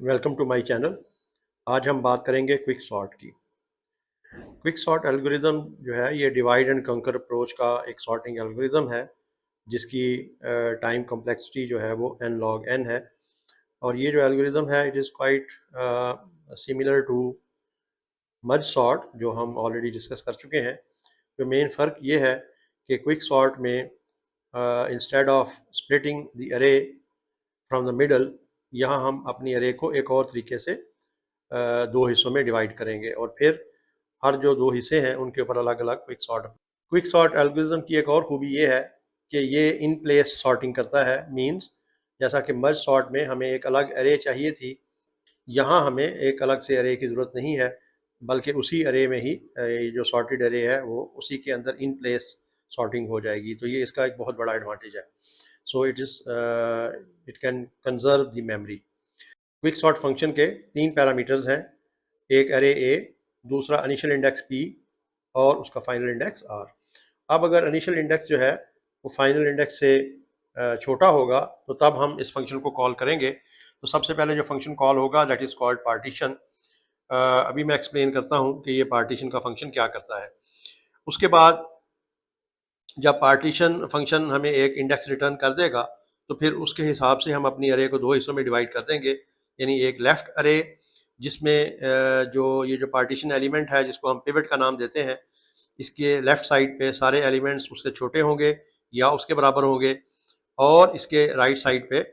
Welcome to my channel. आज हम बात करेंगे क्विक सॉर्ट की। क्विक सॉर्ट एल्गोरिदम जो है ये डिवाइड एंड कंकर अप्रोच का एक सॉर्टिंग एल्गोरिदम है जिसकी टाइम कॉम्प्लेक्सिटी जो है वो n log n है। और ये जो एल्गोरिदम है it is quite similar to merge sort जो हम ऑलरेडी डिस्कस कर चुके हैं। जो मेन फ़र्क ये है कि क्विक सॉर्ट में इंस्टेड ऑफ स्प्लिटिंग द अरे फ्रॉम द मिडल, यहाँ हम अपनी अरे को एक और तरीके से दो हिस्सों में डिवाइड करेंगे और फिर हर जो दो हिस्से हैं उनके ऊपर अलग अलग क्विक सॉर्ट एल्गोरिथम की एक और खूबी ये है कि ये इन प्लेस सॉर्टिंग करता है। मींस जैसा कि मर्ज सॉर्ट में हमें एक अलग अरे चाहिए थी, यहाँ हमें एक अलग से अरे की ज़रूरत नहीं है, बल्कि उसी अरे में ही ये जो सॉर्टेड अरे है वो उसी के अंदर इन प्लेस सॉर्टिंग हो जाएगी। तो ये इसका एक बहुत बड़ा एडवांटेज है। So it can conserve the memory. Quick sort function के तीन पैरामीटर्स हैं, एक अरे ए, दूसरा इनिशियल इंडेक्स पी और उसका फाइनल इंडेक्स आर। अब अगर इनिशियल इंडेक्स जो है वो फाइनल इंडेक्स से छोटा होगा तो तब हम इस फंक्शन को कॉल करेंगे। तो सबसे पहले जो फंक्शन कॉल होगा दैट इज़ कॉल्ड पार्टीशन। अभी मैं एक्सप्लेन करता हूँ कि ये पार्टीशन का फंक्शन क्या करता है। उसके बाद जब पार्टीशन फंक्शन हमें एक इंडेक्स रिटर्न कर देगा तो फिर उसके हिसाब से हम अपनी अरे को दो हिस्सों में डिवाइड कर देंगे। यानी एक लेफ़्ट अरे जिसमें जो पार्टीशन एलिमेंट है जिसको हम पिवट का नाम देते हैं, इसके लेफ़्ट साइड पे सारे एलिमेंट्स उससे छोटे होंगे या उसके बराबर होंगे, और इसके राइट साइड पे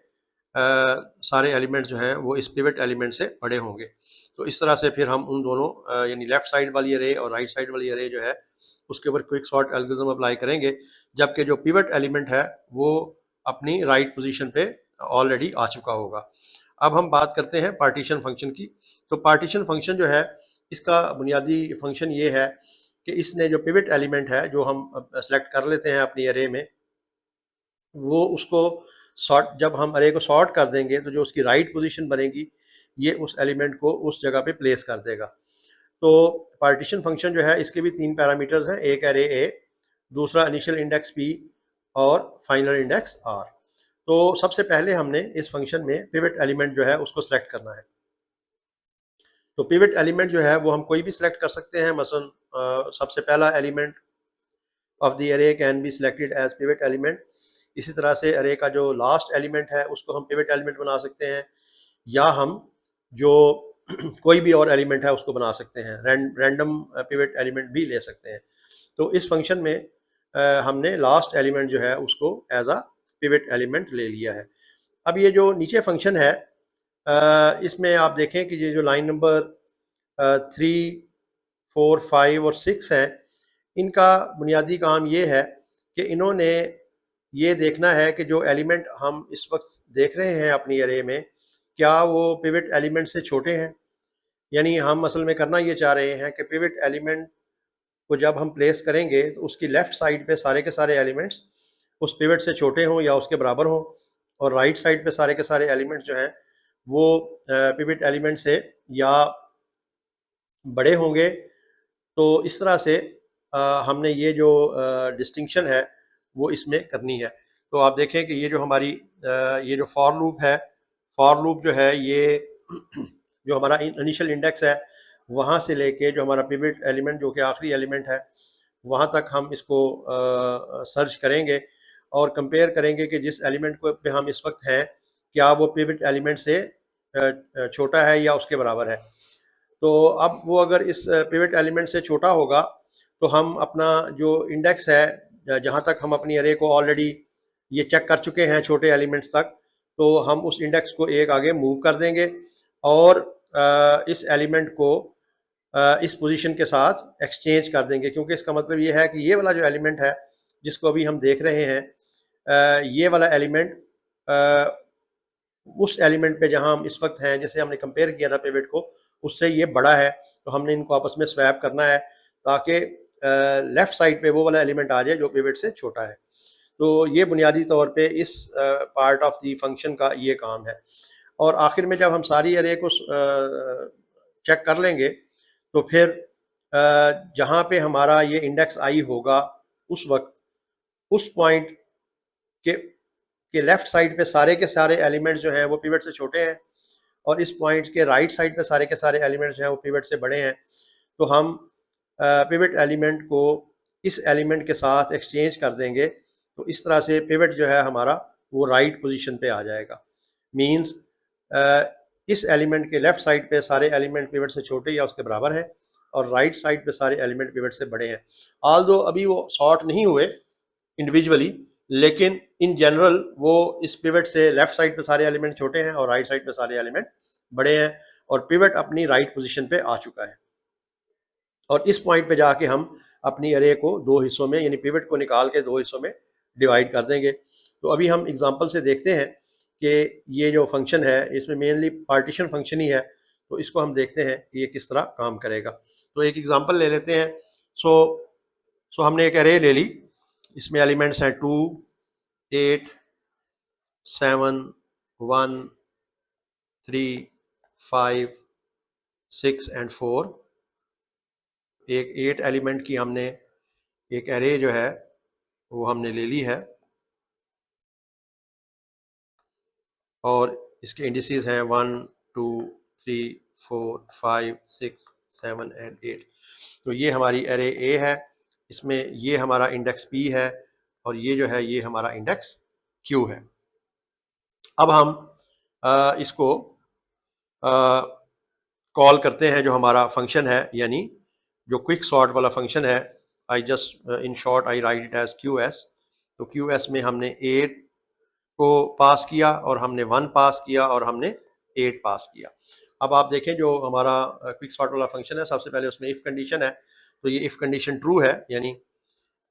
सारे एलिमेंट जो हैं वो इस पिवट एलिमेंट से बड़े होंगे। तो इस तरह से फिर हम उन दोनों यानी लेफ़्ट साइड वाली अरे और राइट साइड वाली अरे जो है उसके ऊपर क्विक सॉर्ट एल्गोरिथम अप्लाई करेंगे, जबकि जो पिवट एलिमेंट है वो अपनी राइट पोजीशन पे ऑलरेडी आ चुका होगा। अब हम बात करते हैं पार्टीशन फंक्शन की। तो पार्टीशन फंक्शन जो है इसका बुनियादी फंक्शन ये है कि इसने जो पिवट एलिमेंट है जो हम सेलेक्ट कर लेते हैं अपनी अरे में, वो उसको सॉर्ट जब हम अरे को सॉर्ट कर देंगे तो जो उसकी राइट पोजीशन बनेगी ये उस एलिमेंट को उस जगह पे प्लेस कर देगा। तो पार्टीशन फंक्शन जो है इसके भी तीन पैरामीटर्स हैं, एक अरे ए, दूसरा इनिशियल इंडेक्स पी और फाइनल इंडेक्स आर। तो सबसे पहले हमने इस फंक्शन में पिवट एलिमेंट जो है उसको सेलेक्ट करना है। तो पिवट एलिमेंट जो है वो हम कोई भी सिलेक्ट कर सकते हैं। मसलन सबसे पहला element of the array can be selected as pivot element. इसी तरह से अरे का जो लास्ट एलिमेंट है उसको हम पिवट एलिमेंट बना सकते हैं, या हम जो कोई भी और एलिमेंट है उसको बना सकते हैं, रैंडम पिवट एलिमेंट भी ले सकते हैं। तो इस फंक्शन में हमने लास्ट एलिमेंट जो है उसको एज अ पिवट एलिमेंट ले लिया है। अब ये जो नीचे फंक्शन है इसमें आप देखें कि ये जो लाइन नंबर 3, 4, 5 और 6 है, इनका बुनियादी काम ये है कि इन्होंने ये देखना है कि जो एलिमेंट हम इस वक्त देख रहे हैं अपनी अरे में क्या वो पिवट एलिमेंट से छोटे हैं। यानी हम असल में करना ये चाह रहे हैं कि पिवट एलिमेंट को जब हम प्लेस करेंगे तो उसकी लेफ्ट साइड पे सारे के सारे एलिमेंट्स उस पिवट से छोटे हों या उसके बराबर हों, और राइट साइड पे सारे के सारे एलिमेंट्स जो हैं वो पिवट एलिमेंट से या बड़े होंगे। तो इस तरह से हमने ये जो डिस्टिंक्शन है वो इसमें करनी है। तो आप देखें कि ये जो हमारी ये जो फॉर लूप है, फॉर लूप जो है ये जो हमारा इनिशियल इंडेक्स है वहाँ से लेके जो हमारा पिवट एलिमेंट जो कि आखिरी एलिमेंट है वहाँ तक हम इसको सर्च करेंगे और कंपेयर करेंगे कि जिस एलिमेंट को पे हम इस वक्त हैं क्या वो पिवट एलिमेंट से छोटा है या उसके बराबर है। तो अब वो अगर इस पिवट एलिमेंट से छोटा होगा तो हम अपना जो इंडेक्स है जहाँ तक हम अपनी अरे को ऑलरेडी ये चेक कर चुके हैं छोटे एलिमेंट्स तक, तो हम उस इंडेक्स को एक आगे मूव कर देंगे और इस एलिमेंट को इस पोजीशन के साथ एक्सचेंज कर देंगे, क्योंकि इसका मतलब ये है कि ये वाला जो एलिमेंट है जिसको अभी हम देख रहे हैं ये वाला एलिमेंट उस एलिमेंट पे जहां हम इस वक्त हैं जैसे हमने कंपेयर किया था पिवट को उससे ये बड़ा है। तो हमने इनको आपस में स्वैप करना है ताकि लेफ्ट साइड पे वो वाला एलिमेंट आ जाए जो पिवट से छोटा है। तो ये बुनियादी तौर पे इस पार्ट ऑफ द फंक्शन का ये काम है। और आखिर में जब हम सारी अरे को चेक कर लेंगे तो फिर जहाँ पे हमारा ये इंडेक्स आई होगा उस वक्त उस पॉइंट के लेफ्ट साइड पे सारे के सारे एलिमेंट्स जो हैं वो पिवट से छोटे हैं, और इस पॉइंट के राइट साइड पे सारे के सारे एलिमेंट्स हैं वो पिवट से बड़े हैं, तो हम पिवट एलिमेंट को इस एलिमेंट के साथ एक्सचेंज कर देंगे, तो इस तरह से पिवट जो है हमारा वो राइट पोजीशन पे आ जाएगा। मींस इस एलिमेंट के लेफ्ट साइड पे सारे एलिमेंट पिवट से छोटे या उसके बराबर हैं और राइट साइड पे सारे एलिमेंट पिवट से बड़े हैं। ऑल्दो अभी वो सॉर्ट नहीं हुए इंडिविजुअली, लेकिन इन जनरल वो इस पिवट से लेफ्ट साइड पे सारे एलिमेंट छोटे हैं और राइट साइड पे सारे एलिमेंट बड़े हैं और पिवट अपनी राइट पोजीशन पे आ चुका है। और इस पॉइंट पे जाके हम अपनी अरे को दो हिस्सों में, यानी पिवट को निकाल के दो हिस्सों में डिवाइड कर देंगे। तो अभी हम एग्जांपल से देखते हैं कि ये जो फंक्शन है इसमें मेनली पार्टीशन फंक्शन ही है, तो इसको हम देखते हैं कि ये किस तरह काम करेगा। तो एक एग्जांपल ले लेते हैं। सो हमने एक अरे ले ली, इसमें एलिमेंट्स हैं 2, 8, 7, 1, 3, 5, 6 एंड 4। एक 8 एलिमेंट की हमने एक एरे जो है वो हमने ले ली है और इसके इंडिसेस हैं 1, 2, 3, 4, 5, 6, 7 एंड 8। तो ये हमारी एरे ए है, इसमें ये हमारा इंडेक्स पी है और ये जो है ये हमारा इंडेक्स क्यू है। अब हम इसको कॉल करते हैं जो हमारा फंक्शन है, यानी जो क्विक सॉर्ट वाला फंक्शन है। I just in short I write it as Q S. तो क्यू एस में हमने 8 को पास किया और हमने 1 पास किया और हमने 8 पास किया। अब आप देखें जो हमारा क्विक सॉर्ट वाला फंक्शन है, सबसे पहले उसमें इफ कंडीशन है, तो ये इफ कंडीशन ट्रू है, यानी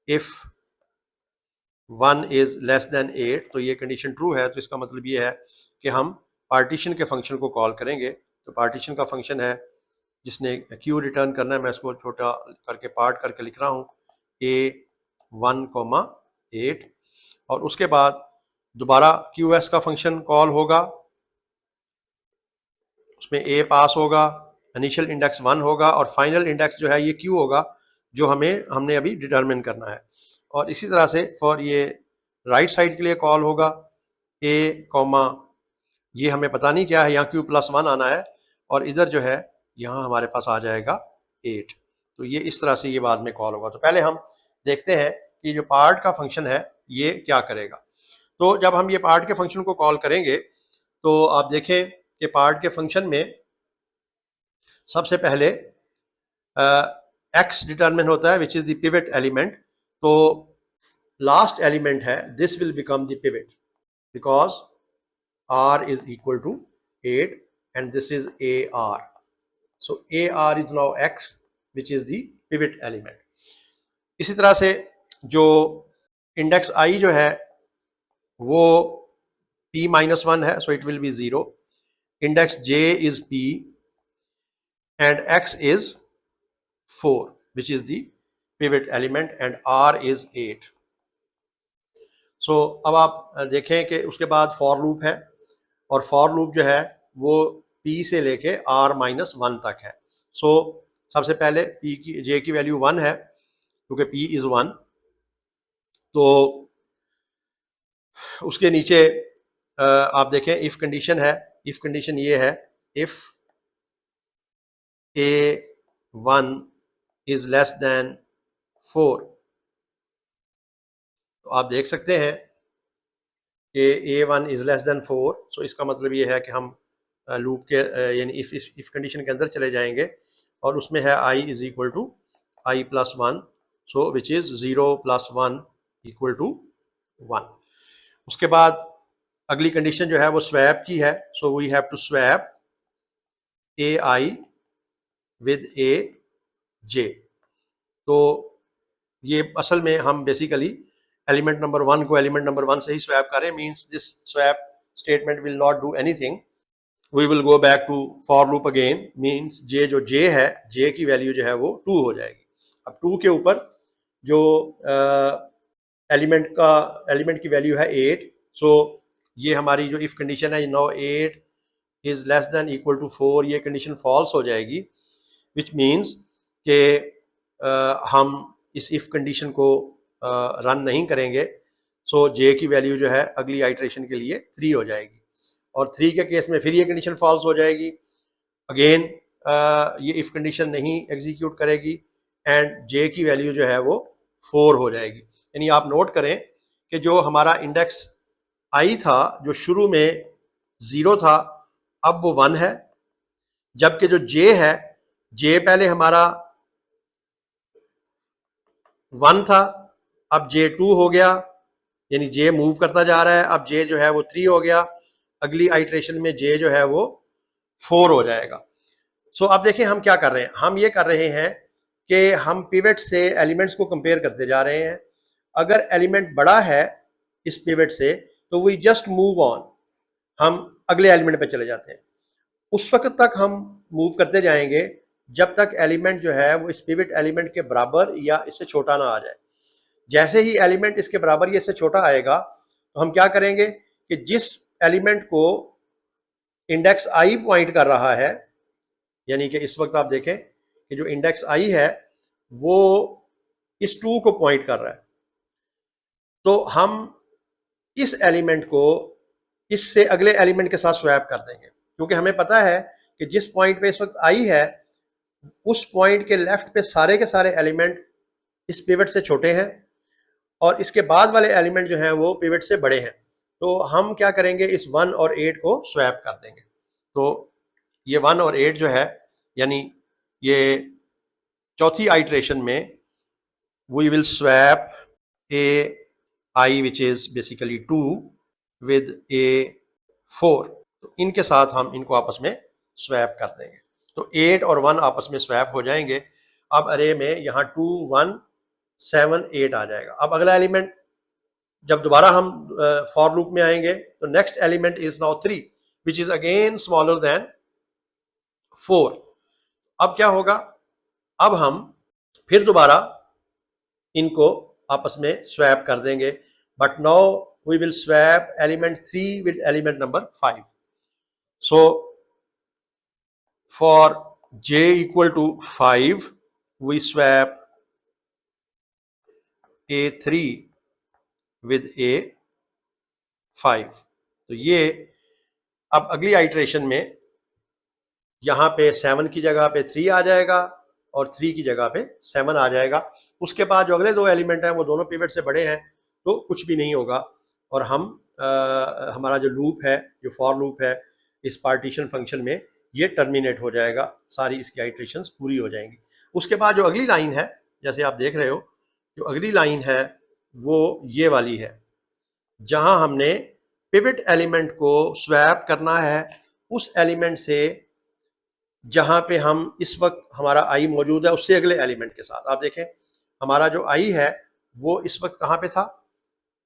इफ 1 इज लेस देन 8, तो ये कंडीशन ट्रू है। तो इसका मतलब ये है कि हम पार्टीशन के फंक्शन को कॉल करेंगे। तो पार्टीशन का फंक्शन है जिसने क्यू रिटर्न करना है, मैं इसको छोटा करके पार्ट करके लिख रहा हूँ, A1, 8, और उसके बाद दोबारा क्यू एस का फंक्शन कॉल होगा, उसमें ए पास होगा, इनिशियल इंडेक्स 1 होगा और फाइनल इंडेक्स जो है ये क्यू होगा, जो हमने अभी डिटरमिन करना है। और इसी तरह से फॉर ये राइट साइड के लिए कॉल होगा ए कॉमा, ये हमें पता नहीं क्या है, यहाँ क्यू प्लस 1 आना है और इधर जो है यहाँ हमारे पास आ जाएगा 8। तो ये इस तरह से ये बाद में कॉल होगा। तो पहले हम देखते हैं कि जो पार्ट का फंक्शन है ये क्या करेगा। तो जब हम ये पार्ट के फंक्शन को कॉल करेंगे तो आप देखें कि पार्ट के फंक्शन में सबसे पहले एक्स डिटरमिन होता है which is the pivot element. तो लास्ट एलिमेंट है this will become the pivot because r is equal to 8 and this is AR. So AR is now X which is the pivot element. इसी तरह से जो index I जो है वो P-1 है, so it will be 0. Index J is P and X is 4 which is the pivot element and R is 8. So अब आप देखें कि उसके बाद फॉर लूप है और फॉर लूप जो है वो P से लेके R-1 तक है। सो सबसे पहले P की J की वैल्यू 1 है क्योंकि P इज 1। तो उसके नीचे आप देखें इफ कंडीशन है, इफ कंडीशन ये है if A1 is less then 4। तो आप देख सकते हैं कि A1 इज लेस देन 4। सो इसका मतलब ये है कि हम लूप के यानी इफ कंडीशन के अंदर चले जाएंगे और उसमें है I is equal to I plus 1, so which is 0 plus 1 equal to 1। उसके बाद अगली कंडीशन जो है वो स्वैप की है। So we have to swap AI with AJ। तो ये असल में हम बेसिकली एलिमेंट नंबर 1 को एलिमेंट नंबर 1 से ही स्वैप करें, means this swap statement will not do anything. We will go back to for loop again, means J जो जे है, जे की वैल्यू जो है वो 2 हो जाएगी। अब 2 के ऊपर जो एलिमेंट की वैल्यू है 8। सो ये हमारी जो इफ कंडीशन है, no 8 is less than equal to 4, ये कंडीशन फॉल्स हो जाएगी, विच मीन्स कि हम इस इफ कंडीशन को रन नहीं करेंगे। सो जे की वैल्यू जो है अगली आइट्रेशन के लिए 3 हो जाएगी और 3 के केस में फिर ये कंडीशन फॉल्स हो जाएगी। अगेन ये इफ कंडीशन नहीं एग्जीक्यूट करेगी एंड जे की वैल्यू जो है वो 4 हो जाएगी। यानी आप नोट करें कि जो हमारा इंडेक्स आई था जो शुरू में 0 था अब वो 1 है, जबकि जो जे है, जे पहले हमारा 1 था, अब जे 2 हो गया, यानी जे मूव करता जा रहा है, अब जे जो है वो 3 हो गया, अगली आइट्रेशन में जे जो है वो 4 हो जाएगा। सो अब देखें हम क्या कर रहे हैं, हम ये कर रहे हैं कि हम पिवट से एलिमेंट्स को कंपेयर करते जा रहे हैं। अगर एलिमेंट बड़ा है इस पिवट से तो वी जस्ट मूव ऑन, हम अगले एलिमेंट पे चले जाते हैं। उस वक्त तक हम मूव करते जाएंगे जब तक एलिमेंट जो है वो इस पिवट एलिमेंट के बराबर या इससे छोटा ना आ जाए। जैसे ही एलिमेंट इसके बराबर या इससे छोटा आएगा तो हम क्या करेंगे कि जिस एलिमेंट को इंडेक्स आई पॉइंट कर रहा है, यानी कि इस वक्त आप देखें कि जो इंडेक्स आई है वो इस 2 को पॉइंट कर रहा है, तो हम इस एलिमेंट को इससे अगले एलिमेंट के साथ स्वैप कर देंगे, क्योंकि हमें पता है कि जिस पॉइंट पे इस वक्त आई है उस पॉइंट के लेफ्ट पे सारे के सारे एलिमेंट इस पिवट से छोटे हैं और इसके बाद वाले एलिमेंट जो हैं वो पिवट से बड़े हैं। तो हम क्या करेंगे, इस 1 और 8 को स्वैप कर देंगे। तो ये 1 और 8 जो है, यानी ये चौथी आइट्रेशन में we will swap A I which is basically 2 with A 4। तो इनके साथ हम इनको आपस में स्वैप कर देंगे, तो 8 और 1 आपस में स्वैप हो जाएंगे। अब अरे में यहाँ 2 1 7 8 आ जाएगा। अब अगला एलिमेंट जब दोबारा हम फॉर लूप में आएंगे तो next element is now 3 which is again smaller than 4। अब क्या होगा, अब हम फिर दोबारा इनको आपस में स्वैप कर देंगे, but now we will swap element 3 with element number 5। So for j equal to 5 we swap a3 with a5। तो ये अब अगली आइट्रेशन में यहाँ पे 7 की जगह पे 3 आ जाएगा और 3 की जगह पे 7 आ जाएगा। उसके बाद जो अगले दो एलिमेंट हैं वो दोनों पिवट से बड़े हैं तो कुछ भी नहीं होगा और हम हमारा जो लूप है, जो फॉर लूप है, इस पार्टीशन फंक्शन में ये टर्मिनेट हो जाएगा, सारी इसकी आइट्रेशंस पूरी हो जाएंगी। उसके बाद जो अगली लाइन है, जैसे आप देख रहे हो, जो अगली लाइन है वो ये वाली है, जहां हमने पिवट एलिमेंट को स्वैप करना है उस एलिमेंट से जहां पे हम इस वक्त हमारा आई मौजूद है उससे अगले एलिमेंट के साथ। आप देखें हमारा जो आई है वो इस वक्त कहाँ पे था,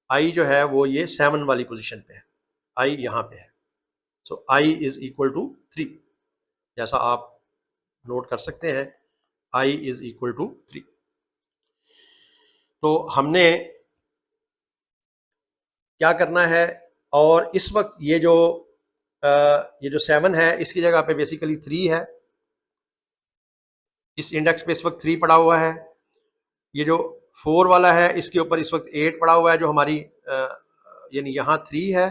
आई जो है वो ये 7 वाली पोजीशन पे है, आई यहाँ पे है। सो आई इज इक्वल टू 3, जैसा आप नोट कर सकते हैं, आई इज इक्वल टू 3। तो हमने क्या करना है, और इस वक्त ये जो 7 है इसकी जगह पे बेसिकली 3 है, इस इंडेक्स पे इस वक्त 3 पड़ा हुआ है। ये जो 4 वाला है इसके ऊपर इस वक्त 8 पड़ा हुआ है, जो हमारी यानी यहाँ 3 है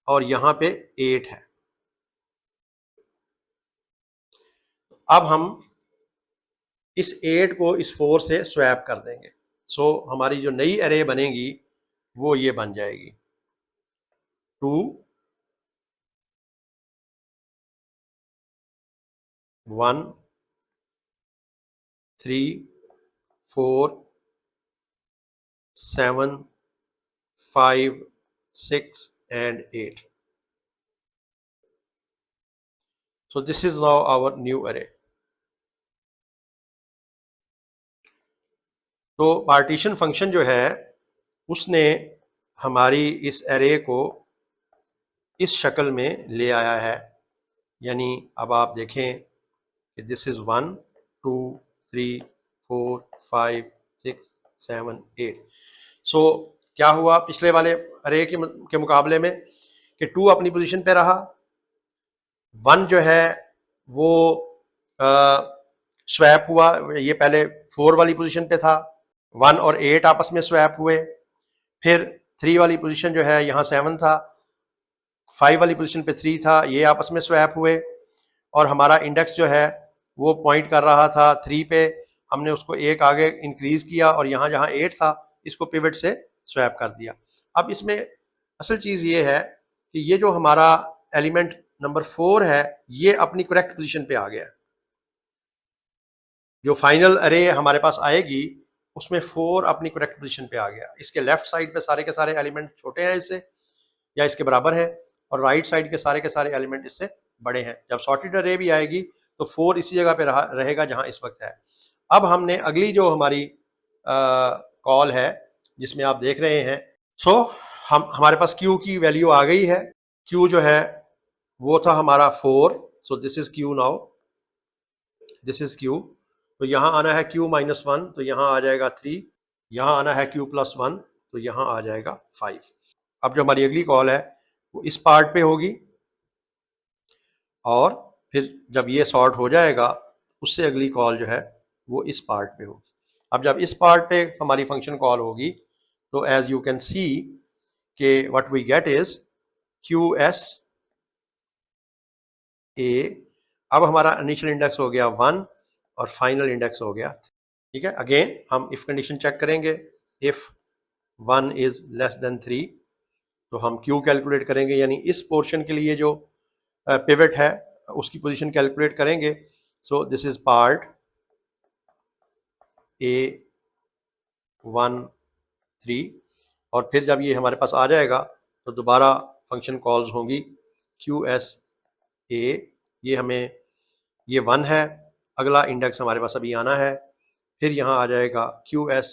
और यहाँ पे 8 है। अब हम इस 8 को इस 4 से स्वैप कर देंगे। सो हमारी जो नई अरे बनेगी वो ये बन जाएगी 2 1 3 4 7 5 6 and 8। So this is now our new array। तो पार्टीशन फंक्शन जो है उसने हमारी इस एरे को इस शक्ल में ले आया है, यानी अब आप देखें कि दिस इज 1 2 3 4 5 6 7 8। सो क्या हुआ पिछले वाले अरे के मुकाबले में कि 2 अपनी पोजीशन पे रहा, 1 जो है वो स्वैप हुआ, ये पहले 4 वाली पोजीशन पे था, 1 और 8 आपस में स्वैप हुए, फिर 3 वाली पोजीशन जो है यहाँ 7 था, 5 वाली पोजीशन पे 3 था, ये आपस में स्वैप हुए और हमारा इंडेक्स जो है वो पॉइंट कर रहा था 3 पे, हमने उसको एक आगे इंक्रीज किया और यहाँ जहाँ 8 था इसको पिवट से स्वैप कर दिया। अब इसमें असल चीज़ ये है कि ये जो हमारा एलिमेंट नंबर 4 है ये अपनी करेक्ट पोजीशन पे आ गया। जो फाइनल अरे हमारे पास आएगी उसमें 4 अपनी करेक्ट पोजीशन पे आ गया। इसके लेफ्ट साइड पे सारे के सारे एलिमेंट छोटे हैं इससे या इसके बराबर है और राइट साइड के सारे एलिमेंट इससे बड़े हैं। जब सॉर्टेड अरे भी आएगी तो 4 इसी जगह पे रहेगा जहां इस वक्त है। अब हमने अगली जो हमारी कॉल है जिसमें आप देख रहे हैं, सो हमारे पास Q की वैल्यू आ गई है। Q जो है वो था हमारा 4, सो this is Q now, this is Q। तो यहाँ आना है Q-1 तो यहाँ आ जाएगा 3, यहाँ आना है Q+1 तो यहाँ आ जाएगा 5। अब जो हमारी अगली कॉल है वो इस पार्ट पे होगी और फिर जब ये सॉर्ट हो जाएगा उससे अगली कॉल जो है वो इस पार्ट पे होगी। अब जब इस पार्ट पे हमारी फंक्शन कॉल होगी तो एज यू कैन सी के what we get is QS A। अब हमारा इनिशियल इंडेक्स हो गया 1 और फाइनल इंडेक्स हो गया, ठीक है। अगेन हम इफ कंडीशन चेक करेंगे, इफ 1 इज लेस देन 3 तो हम Q कैलकुलेट करेंगे, यानी इस पोर्शन के लिए जो पिवट है उसकी पोजीशन कैलकुलेट करेंगे। सो दिस इज पार्ट A1 3 और फिर जब ये हमारे पास आ जाएगा तो दोबारा फंक्शन कॉल्स होंगी QS A। ये हमें ये 1 है, अगला इंडेक्स हमारे पास अभी आना है, फिर यहाँ आ जाएगा QS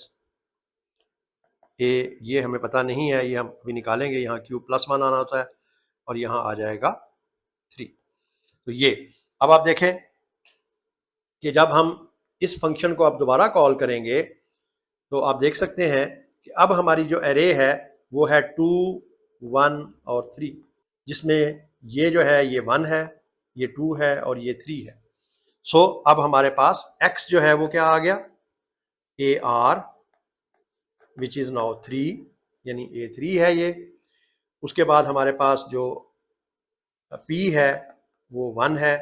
A, ये हमें पता नहीं है, ये हम अभी निकालेंगे। यहाँ Q+1 आना होता है और यहाँ आ जाएगा 3। तो ये अब आप देखें कि जब हम इस फंक्शन को अब दोबारा कॉल करेंगे तो आप देख सकते हैं कि अब हमारी जो एरे है वो है 2, 1 और 3, जिसमें ये जो है ये 1 है, ये 2 है और ये 3 है। सो अब हमारे पास x जो है वो क्या आ गया, AR विच इज नाउ 3, यानी A3 है ये। उसके बाद हमारे पास जो P है वो 1 है,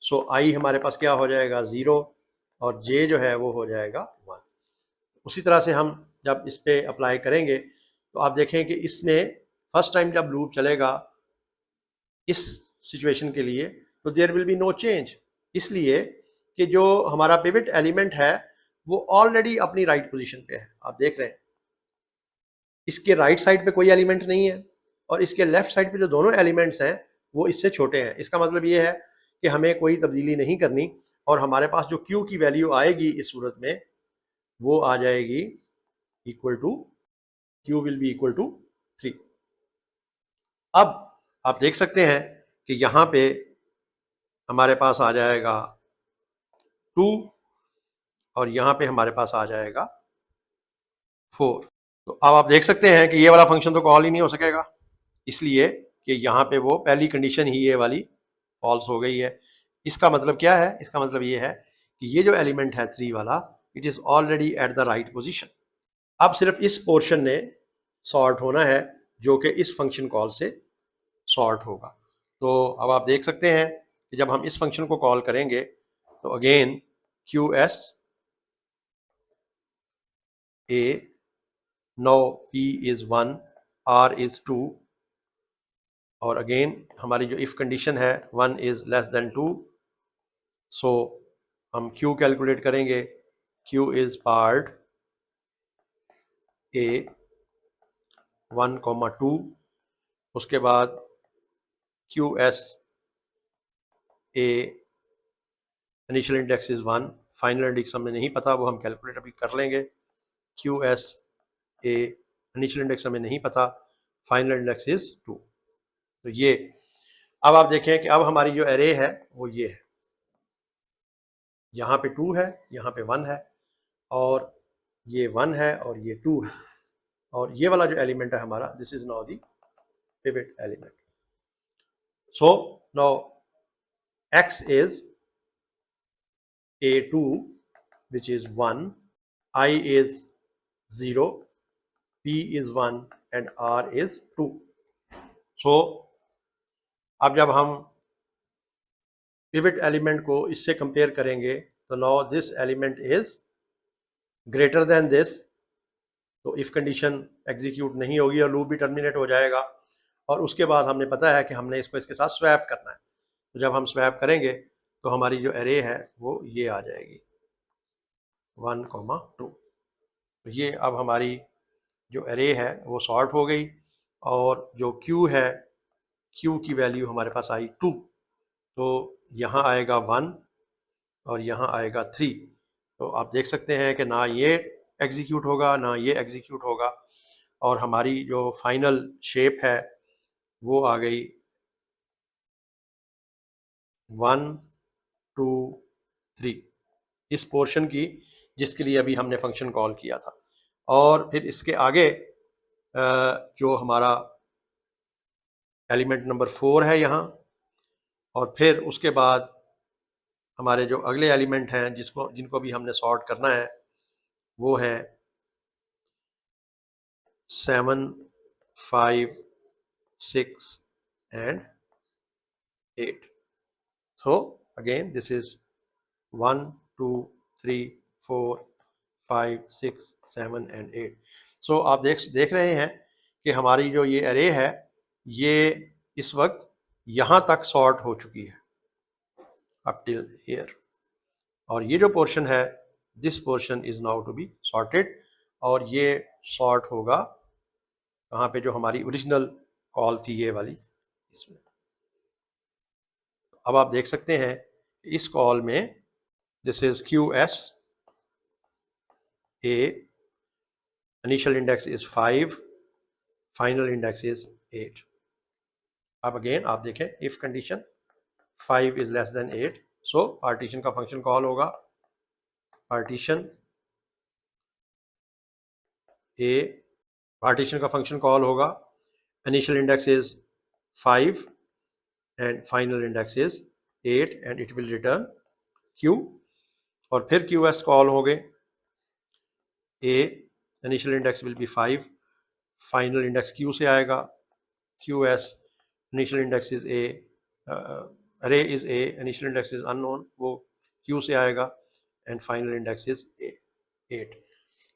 सो I हमारे पास क्या हो जाएगा 0 और J जो है वो हो जाएगा 1। उसी तरह से हम जब इस पे अप्लाई करेंगे तो आप देखें कि इसमें फर्स्ट टाइम जब लूप चलेगा इस सिचुएशन के लिए तो there will be no change, इसलिए कि जो हमारा पिवट एलिमेंट है वो ऑलरेडी अपनी राइट पोजीशन पे है। आप देख रहे हैं इसके राइट साइड पे कोई एलिमेंट नहीं है और इसके लेफ्ट साइड पे जो दोनों एलिमेंट्स हैं वो इससे छोटे हैं। इसका मतलब ये है कि हमें कोई तब्दीली नहीं करनी और हमारे पास जो Q की वैल्यू आएगी इस सूरत में वो आ जाएगी equal to, Q will be equal to 3। अब आप देख सकते हैं कि यहाँ पे हमारे पास आ जाएगा 2 और यहाँ पे हमारे पास आ जाएगा 4। तो अब आप देख सकते हैं कि ये वाला फंक्शन तो कॉल ही नहीं हो सकेगा, इसलिए कि यहाँ पे वो पहली कंडीशन ही ये वाली फॉल्स हो गई है। इसका मतलब क्या है, इसका मतलब ये है कि ये जो एलिमेंट है 3 वाला it is already at the right position. अब सिर्फ इस पोर्शन ने सॉर्ट होना है जो कि इस फंक्शन कॉल से सॉर्ट होगा। तो अब आप देख सकते हैं कि जब हम इस फंक्शन को कॉल करेंगे तो again QS A, no P is 1, R is 2 और अगेन हमारी जो इफ कंडीशन है 1 is less than 2, सो हम Q कैलकुलेट करेंगे। Q is part A 1, 2, उसके बाद QS A initial index is 1, final index हमें नहीं पता, वो हम कैलकुलेट अभी कर लेंगे। QS A इनिशियल इंडेक्स हमें नहीं पता, फाइनल इंडेक्स इज 2। तो ये अब आप देखें कि अब हमारी जो एरे है वो ये है, यहाँ पे 2 है, यहाँ पे 1 है और ये 1 है और ये 2 है और ये वाला जो एलिमेंट है हमारा this is now the pivot element. So now x is A2 which is 1, I is 0, P is 1 and R is 2. So अब जब हम पिवट एलिमेंट को इससे कंपेयर करेंगे तो now this element is greater than this, तो if condition execute नहीं होगी और लूप भी टर्मिनेट हो जाएगा। और उसके बाद हमने पता है कि हमने इसको इसके साथ स्वैप करना है, तो जब हम स्वैप करेंगे तो हमारी जो एरे है वो ये आ जाएगी 1,2। तो ये अब हमारी जो एरे है वो सॉर्ट हो गई, और जो क्यू है, क्यू की वैल्यू हमारे पास आई 2, तो यहाँ आएगा 1 और यहाँ आएगा 3। तो आप देख सकते हैं कि ना ये एग्जीक्यूट होगा ना ये एग्जीक्यूट होगा, और हमारी जो फाइनल शेप है वो आ गई 1 2 3, इस पोर्शन की जिसके लिए अभी हमने फंक्शन कॉल किया था। और फिर इसके आगे जो हमारा एलिमेंट नंबर 4 है यहाँ, और फिर उसके बाद हमारे जो अगले एलिमेंट हैं जिनको भी हमने सॉर्ट करना है वो हैं 7 5 6 and 8। So again this is 1 2 3 4 5 6 7 and 8। So आप देख रहे हैं कि हमारी जो ये अरे है ये इस वक्त यहाँ तक सॉर्ट हो चुकी है अप टिल हियर, और ये जो पोर्शन है this portion is now to be sorted, और ये सॉर्ट होगा कहाँ पे, जो हमारी ओरिजिनल कॉल थी ये वाली इसमें। अब आप देख सकते हैं इस कॉल में this is QS A, initial index is 5, final index is 8। अब अगेन आप देखें if condition 5 is less then 8, so partition का फंक्शन कॉल होगा पार्टीशन A, पार्टीशन का फंक्शन कॉल होगा initial index is 5 and final index is 8 and it will return Q, और फिर QS call हो गए A, initial index will be 5, final index Q से आएगा QS, initial index is A, अरे is A, initial index is unknown, वो Q से आएगा, एंड फाइनल इंडेक्स इज 8।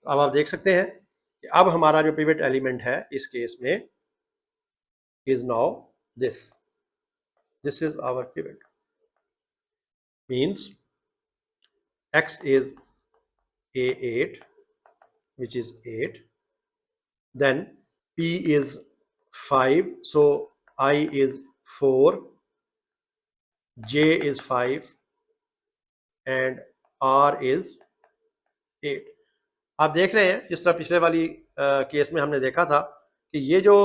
अब आप देख सकते हैं कि अब हमारा जो पिवट एलिमेंट है इस केस में is now this is our pivot, means X is A8 which is 8, then P is 5, so I is 4, J is 5 and R is 8। आप देख रहे हैं जिस तरह पिछले वाली केस में हमने देखा था कि ये जो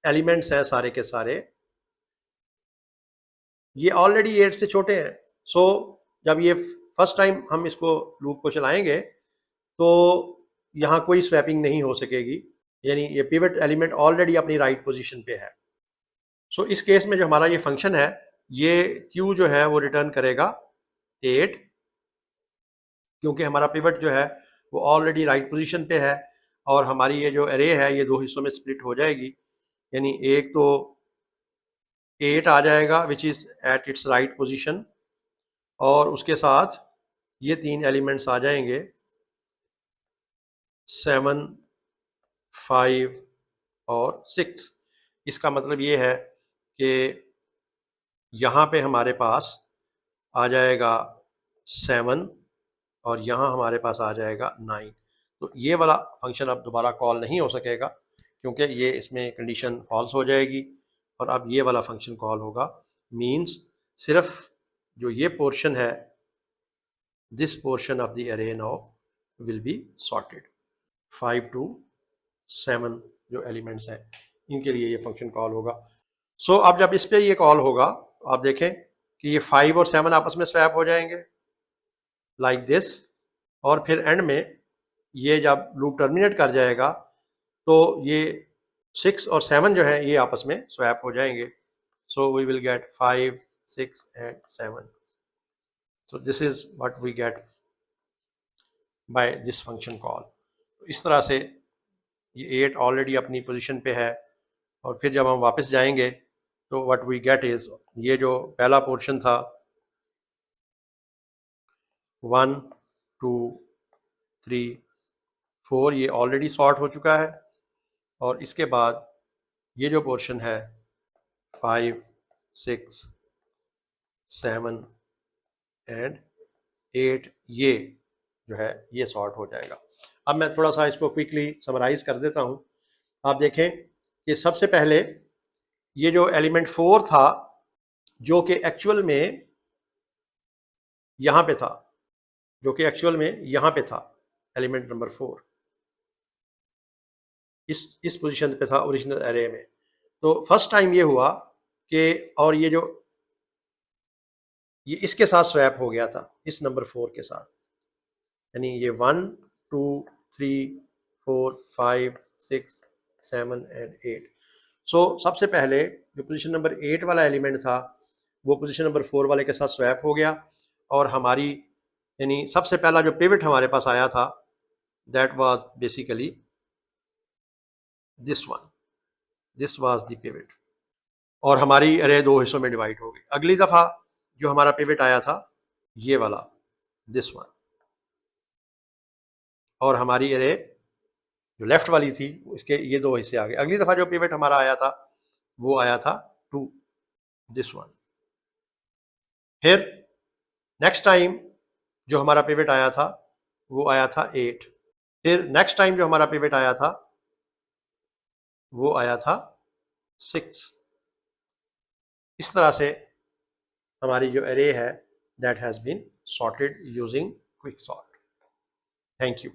एलिमेंट्स हैं सारे के सारे ये ऑलरेडी 8 से छोटे हैं। सो जब ये फर्स्ट टाइम हम इसको लूप को चलाएंगे तो यहाँ कोई स्वैपिंग नहीं हो सकेगी, यानी ये पिवट एलिमेंट ऑलरेडी अपनी राइट पोजीशन पे है। सो इस केस में जो हमारा ये फंक्शन है ये Q जो है वो रिटर्न करेगा 8, क्योंकि हमारा पिवट जो है वो ऑलरेडी राइट पोजीशन पे है, और हमारी ये जो एरे है ये दो हिस्सों में स्प्लिट हो जाएगी, यानी एक तो 8 आ जाएगा which is at its right position, और उसके साथ ये तीन एलिमेंट्स आ जाएंगे 7 5 और 6। इसका मतलब ये है कि यहाँ पे हमारे पास आ जाएगा 7 और यहाँ हमारे पास आ जाएगा 9। तो ये वाला फंक्शन अब दोबारा कॉल नहीं हो सकेगा क्योंकि ये इसमें कंडीशन फॉल्स हो जाएगी, और अब ये वाला फंक्शन कॉल होगा, मीन्स सिर्फ जो ये पोर्शन है दिस पोर्शन ऑफ द अरे now will be sorted. 5 to 7 जो एलिमेंट्स हैं इनके लिए ये फंक्शन कॉल होगा। सो अब जब इस पे ये कॉल होगा आप देखें कि ये 5 और 7 आपस में स्वैप हो जाएंगे लाइक दिस, और फिर एंड में ये जब लूप टर्मिनेट कर जाएगा तो ये 6 और 7 जो है ये आपस में स्वैप हो जाएंगे। So we will get 5 6 and 7। So this is what we get by this function call. इस तरह से ये 8 ऑलरेडी अपनी पोजीशन पे है, और फिर जब हम वापस जाएंगे तो व्हाट वी गेट इज, ये जो पहला पोर्शन था 1 2 3 4 ये ऑलरेडी सॉर्ट हो चुका है, और इसके बाद ये जो पोर्शन है 5 6 7 एंड 8 ये जो है ये सॉर्ट हो जाएगा। अब मैं थोड़ा सा इसको क्विकली समराइज कर देता हूँ। आप देखें कि सबसे पहले ये जो एलिमेंट 4 था जो कि एक्चुअल में यहाँ पे था, जो कि एक्चुअल में यहाँ पे था, एलिमेंट नंबर 4 इस पोजीशन पे था ओरिजिनल एरे में। तो फर्स्ट टाइम ये हुआ कि, और ये जो ये इसके साथ स्वैप हो गया था, इस नंबर 4 के साथ, यानी ये 1 2 3 4 5 6 7 एंड 8। सो सबसे पहले जो पोजीशन नंबर 8 वाला एलिमेंट था वो पोजीशन नंबर 4 वाले के साथ स्वैप हो गया, और हमारी यानी सबसे पहला जो पिवट हमारे पास आया था that was basically this one, this was the pivot, और हमारी अरे दो हिस्सों में डिवाइड हो गई। अगली दफा जो हमारा पिवट आया था ये वाला, दिस वन, और हमारी अरे जो लेफ्ट वाली थी इसके ये दो हिस्से आ गए। अगली दफा जो पिवट हमारा आया था वो आया था 2, दिस वन। फिर नेक्स्ट टाइम जो हमारा पिवट आया था वो आया था 8। फिर नेक्स्ट टाइम जो हमारा पिवट आया था वो आया था 6। इस तरह से हमारी जो एरे है that has been sorted using quick sort. Thank you.